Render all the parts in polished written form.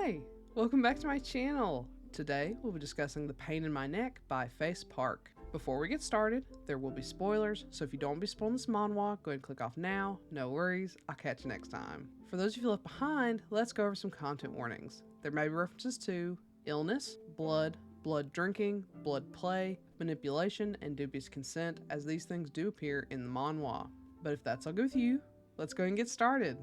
Hi, welcome back to my channel. Today we'll be discussing The Pain in My Neck by Face Park. Before we get started, there will be spoilers, so if you don't want to be spoiled this manhwa, go ahead and click off now. No worries, I'll catch you next time. For those of you left behind, let's go over some content warnings. There may be references to illness, blood drinking, blood play, manipulation, and dubious consent, as these things do appear in the manhwa. But if that's all good with you, let's go ahead and get started.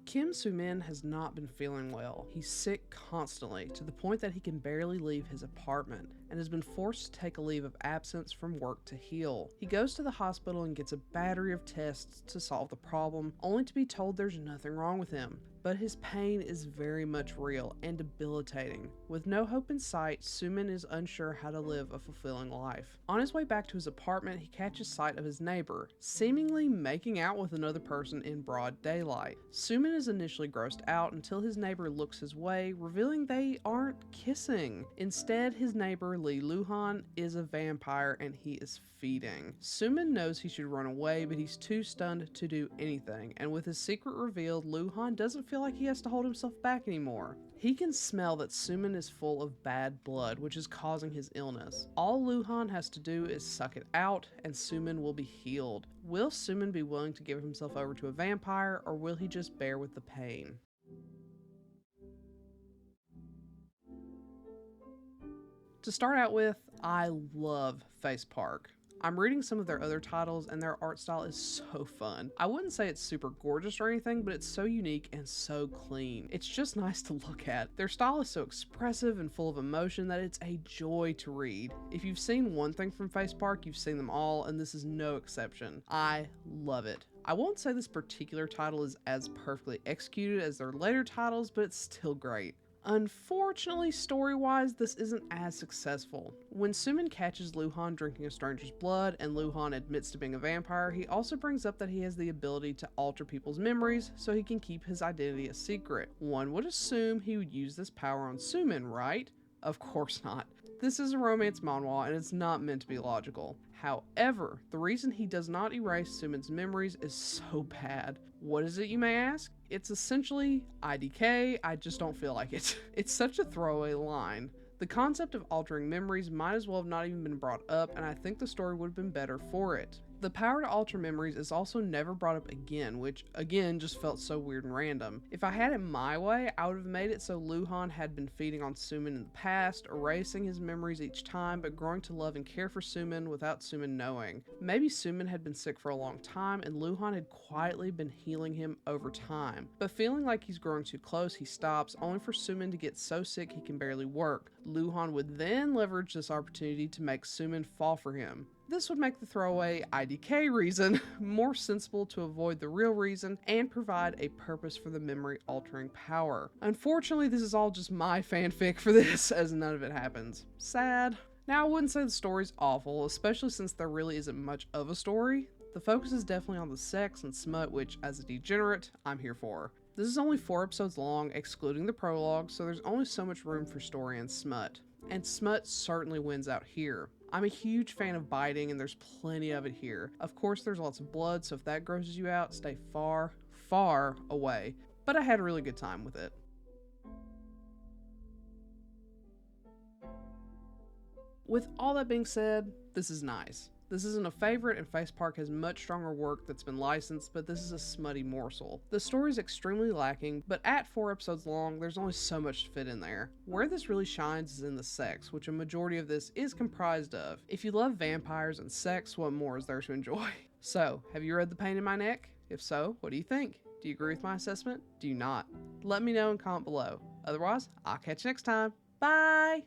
Kim Soo-min has not been feeling well. He's sick constantly, to the point that he can barely leave his apartment, and has been forced to take a leave of absence from work to heal. He goes to the hospital and gets a battery of tests to solve the problem, only to be told there's nothing wrong with him. But his pain is very much real and debilitating. With no hope in sight, Soo-min is unsure how to live a fulfilling life. On his way back to his apartment, he catches sight of his neighbor, seemingly making out with another person in broad daylight. Soo-min is initially grossed out until his neighbor looks his way, revealing they aren't kissing. Instead, his neighbor Lee Luhan is a vampire and he is feeding. Soo-min knows he should run away, but he's too stunned to do anything, and with his secret revealed, Luhan doesn't feel like he has to hold himself back anymore. He can smell that Soo-min is full of bad blood, which is causing his illness. All Luhan has to do is suck it out, and Soo-min will be healed. Will Soo-min be willing to give himself over to a vampire, or will he just bear with the pain? To start out with, I love Face Park. I'm reading some of their other titles and their art style is so fun. I wouldn't say it's super gorgeous or anything, but it's so unique and so clean. It's just nice to look at. Their style is so expressive and full of emotion that it's a joy to read. If you've seen one thing from Face Park, you've seen them all, and this is no exception. I love it. I won't say this particular title is as perfectly executed as their later titles, but it's still great. Unfortunately, story-wise, this isn't as successful. When Soo-min catches Luhan drinking a stranger's blood and Luhan admits to being a vampire, he also brings up that he has the ability to alter people's memories so he can keep his identity a secret. One would assume he would use this power on Soo-min, right? Of course not. This is a romance manhwa and it's not meant to be logical. However, the reason he does not erase Soo-min's memories is so bad. What is it, you may ask? It's essentially IDK, I just don't feel like it. It's such a throwaway line. The concept of altering memories might as well have not even been brought up, and I think the story would have been better for it. The power to alter memories is also never brought up again, which again just felt so weird and random. If I had it my way, I would have made it so Luhan had been feeding on Soo-min in the past, erasing his memories each time, but growing to love and care for Soo-min without Soo-min knowing. Maybe Soo-min had been sick for a long time and Luhan had quietly been healing him over time. But feeling like he's growing too close, he stops, only for Soo-min to get so sick he can barely work. Luhan would then leverage this opportunity to make Soo-min fall for him. This would make the throwaway IDK reason more sensible to avoid the real reason and provide a purpose for the memory altering power. Unfortunately, this is all just my fanfic for this, as none of it happens. Sad. Now, I wouldn't say the story's awful, especially since there really isn't much of a story. The focus is definitely on the sex and smut, which, as a degenerate, I'm here for. This is only 4 episodes long, excluding the prologue, so there's only so much room for story and smut. And smut certainly wins out here. I'm a huge fan of biting and there's plenty of it here. Of course there's lots of blood, so if that grosses you out, stay far, far away. But I had a really good time with it. With all that being said, this is nice. This isn't a favorite and Face Park has much stronger work that's been licensed, but this is a smutty morsel. The story is extremely lacking, but at 4 episodes long, there's only so much to fit in there. Where this really shines is in the sex, which a majority of this is comprised of. If you love vampires and sex, what more is there to enjoy? So, have you read The Pain in My Neck? If so, what do you think? Do you agree with my assessment? Do you not? Let me know and comment below. Otherwise, I'll catch you next time. Bye!